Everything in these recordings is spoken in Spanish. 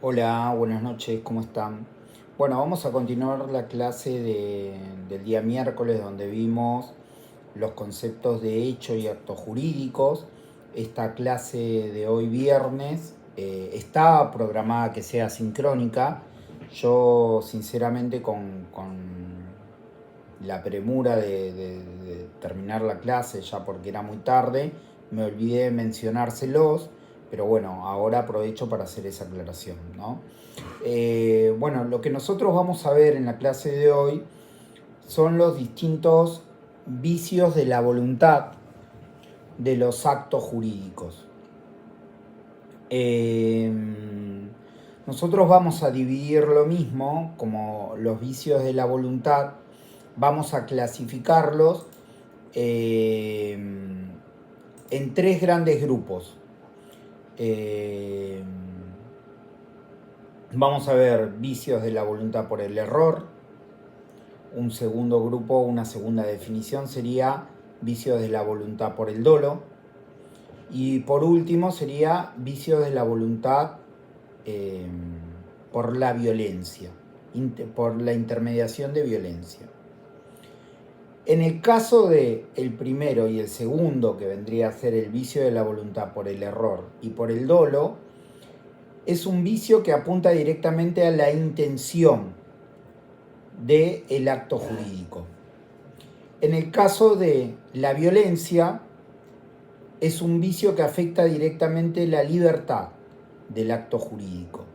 Hola, buenas noches, ¿cómo están? Bueno, vamos a continuar la clase del día miércoles donde vimos los conceptos de hecho y actos jurídicos. Esta clase de hoy viernes está programada que sea sincrónica. Yo sinceramente con la premura de terminar la clase ya porque era muy tarde, me olvidé de mencionárselos, pero bueno, ahora aprovecho para hacer esa aclaración, ¿no? Bueno, lo que nosotros vamos a ver en la clase de hoy son los distintos vicios de la voluntad de los actos jurídicos. Eh, Nosotros vamos a dividir lo mismo como los vicios de la voluntad, vamos a clasificarlos en tres grandes grupos. Vamos a ver vicios de la voluntad por el error. Un segundo grupo, una segunda definición sería vicios de la voluntad por el dolo. Y por último sería vicios de la voluntad por la violencia, por la intermediación de violencia. En el caso de el primero y el segundo, que vendría a ser el vicio de la voluntad por el error y por el dolo, es un vicio que apunta directamente a la intención del acto jurídico. En el caso de la violencia, es un vicio que afecta directamente la libertad del acto jurídico.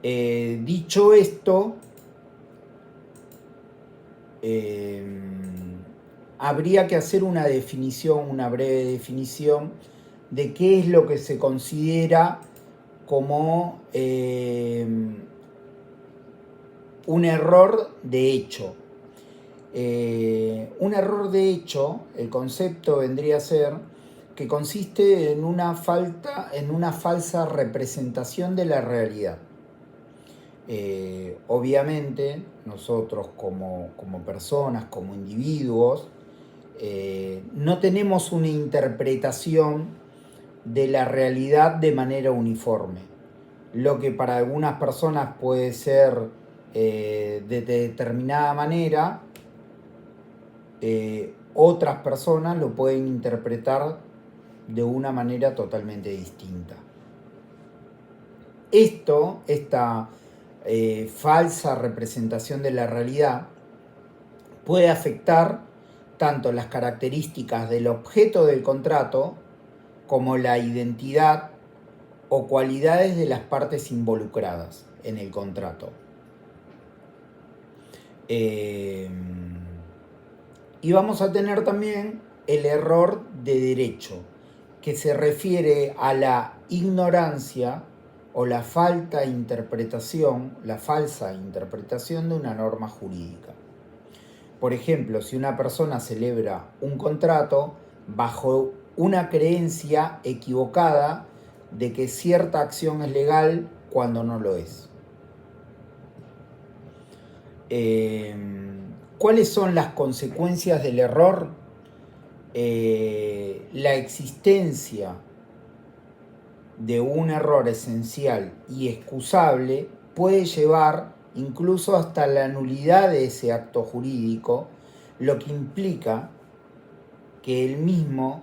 Dicho esto, habría que hacer una definición, una breve definición de qué es lo que se considera como un error de hecho. Un error de hecho, el concepto vendría a ser que consiste en una falsa representación de la realidad. Obviamente, nosotros como personas, como individuos, no tenemos una interpretación de la realidad de manera uniforme. Lo que para algunas personas puede ser de determinada manera, otras personas lo pueden interpretar de una manera totalmente distinta. Esta falsa representación de la realidad puede afectar tanto las características del objeto del contrato como la identidad o cualidades de las partes involucradas en el contrato. Y vamos a tener también el error de derecho, que se refiere a la ignorancia o la falsa interpretación de una norma jurídica. Por ejemplo, si una persona celebra un contrato bajo una creencia equivocada de que cierta acción es legal cuando no lo es. ¿Cuáles son las consecuencias del error? La existencia de un error esencial y excusable puede llevar incluso hasta la nulidad de ese acto jurídico, lo que implica que el mismo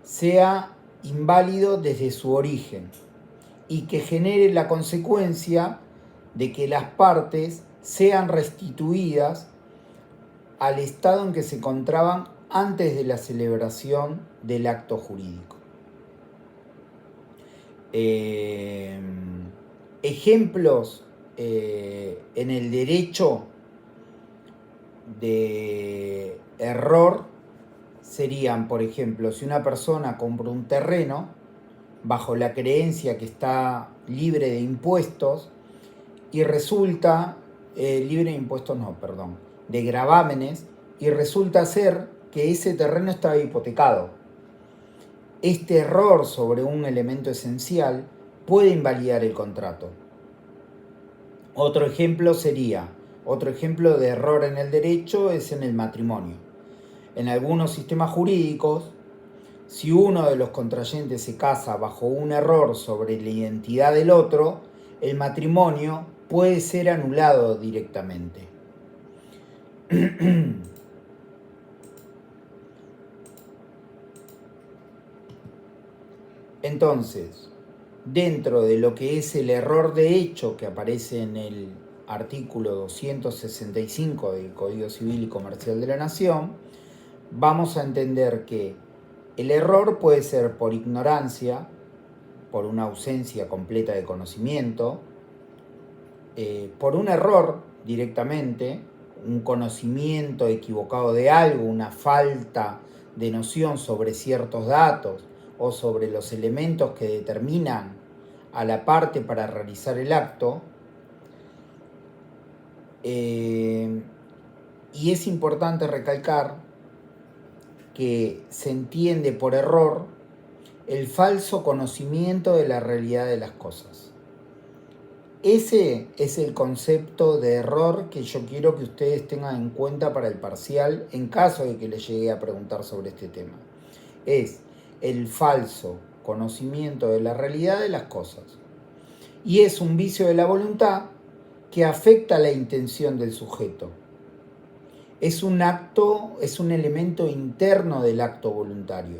sea inválido desde su origen y que genere la consecuencia de que las partes sean restituidas al estado en que se encontraban antes de la celebración del acto jurídico. Ejemplos en el derecho de error serían, por ejemplo, si una persona compra un terreno bajo la creencia que está libre de impuestos y resulta, de gravámenes, y resulta ser que ese terreno estaba hipotecado. Este error sobre un elemento esencial puede invalidar el contrato. Otro ejemplo de error en el derecho es en el matrimonio. En algunos sistemas jurídicos Si uno de los contrayentes se casa bajo un error sobre la identidad del otro, el matrimonio puede ser anulado directamente. Entonces, dentro de lo que es el error de hecho que aparece en el artículo 265 del Código Civil y Comercial de la Nación, vamos a entender que el error puede ser por ignorancia, por una ausencia completa de conocimiento, por un error directamente, un conocimiento equivocado de algo, una falta de noción sobre ciertos datos o sobre los elementos que determinan a la parte para realizar el acto. Y es importante recalcar que se entiende por error el falso conocimiento de la realidad de las cosas. Ese es el concepto de error que yo quiero que ustedes tengan en cuenta para el parcial en caso de que les llegue a preguntar sobre este tema. Es el falso conocimiento de la realidad de las cosas. Y es un vicio de la voluntad que afecta la intención del sujeto. Es un acto, es un elemento interno del acto voluntario.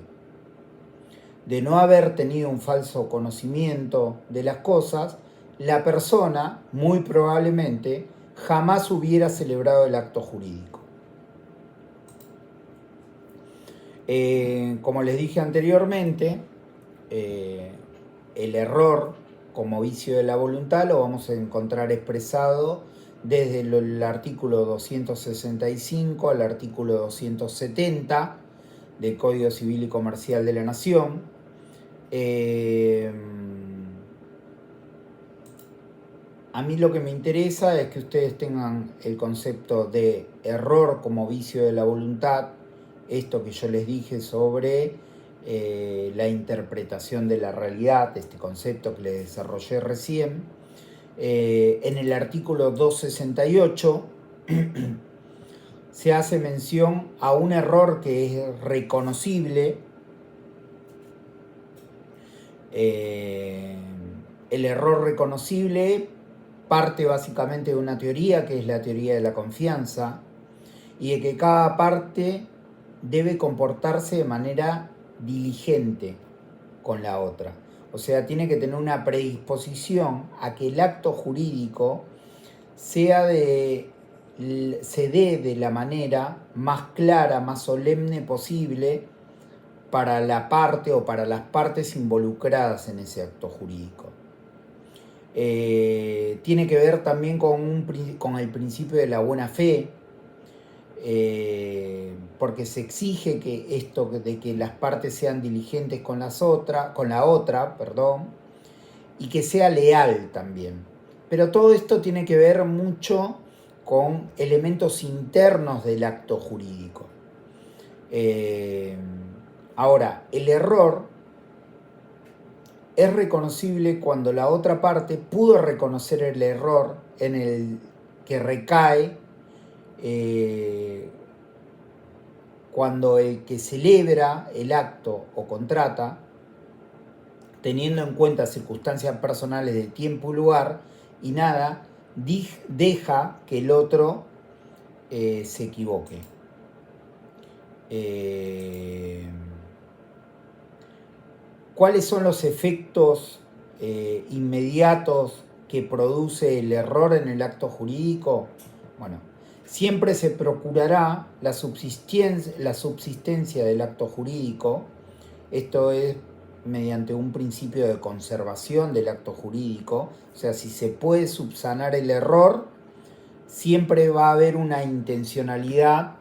De no haber tenido un falso conocimiento de las cosas, la persona, muy probablemente, jamás hubiera celebrado el acto jurídico. Como les dije anteriormente, el error como vicio de la voluntad lo vamos a encontrar expresado desde el artículo 265 al artículo 270 del Código Civil y Comercial de la Nación. A mí lo que me interesa es que ustedes tengan el concepto de error como vicio de la voluntad, esto que yo les dije sobre la interpretación de la realidad, este concepto que les desarrollé recién. En el artículo 268 se hace mención a un error que es reconocible. El error reconocible parte básicamente de una teoría que es la teoría de la confianza y de que cada parte debe comportarse de manera diligente con la otra. O sea, tiene que tener una predisposición a que el acto jurídico se dé de la manera más clara, más solemne posible para la parte o para las partes involucradas en ese acto jurídico. Tiene que ver también con el principio de la buena fe, porque se exige que esto de que las partes sean diligentes con la otra, y que sea leal también. Pero todo esto tiene que ver mucho con elementos internos del acto jurídico. Ahora, el error es reconocible cuando la otra parte pudo reconocer el error en el que recae cuando el que celebra el acto o contrata, teniendo en cuenta circunstancias personales de tiempo y lugar, y nada, deja que el otro se equivoque. ¿Cuáles son los efectos inmediatos que produce el error en el acto jurídico? Bueno, siempre se procurará la subsistencia del acto jurídico. Esto es mediante un principio de conservación del acto jurídico. O sea, si se puede subsanar el error, siempre va a haber una intencionalidad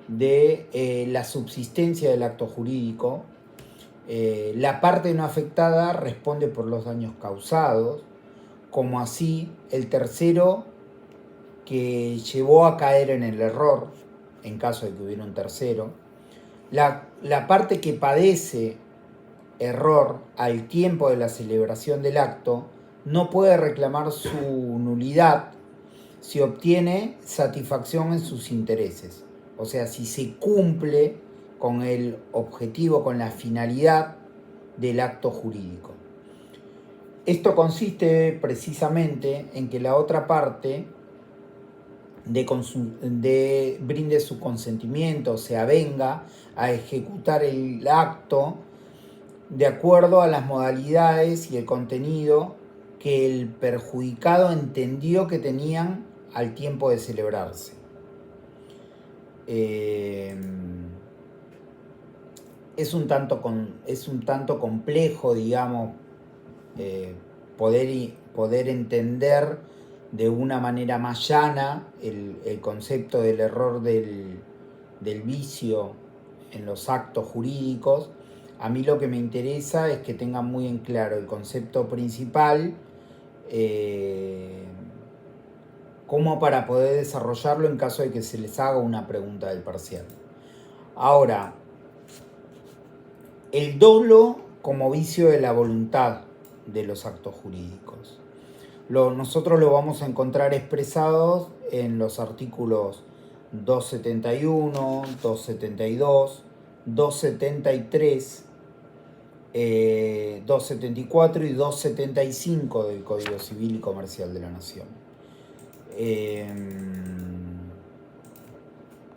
de la subsistencia del acto jurídico. La parte no afectada responde por los daños causados, como así el tercero que llevó a caer en el error, en caso de que hubiera un tercero. La parte que padece error al tiempo de la celebración del acto no puede reclamar su nulidad si obtiene satisfacción en sus intereses. O sea, si se cumple con el objetivo, con la finalidad del acto jurídico. Esto consiste precisamente en que la otra parte brinde su consentimiento, se avenga a ejecutar el acto de acuerdo a las modalidades y el contenido que el perjudicado entendió que tenían al tiempo de celebrarse. Es un tanto complejo, digamos, poder entender de una manera más llana el concepto del error del vicio en los actos jurídicos. A mí lo que me interesa es que tengan muy en claro el concepto principal, como para poder desarrollarlo en caso de que se les haga una pregunta del parcial. Ahora, el dolo como vicio de la voluntad de los actos jurídicos. Nosotros lo vamos a encontrar expresados en los artículos 271, 272, 273, 274 y 275 del Código Civil y Comercial de la Nación.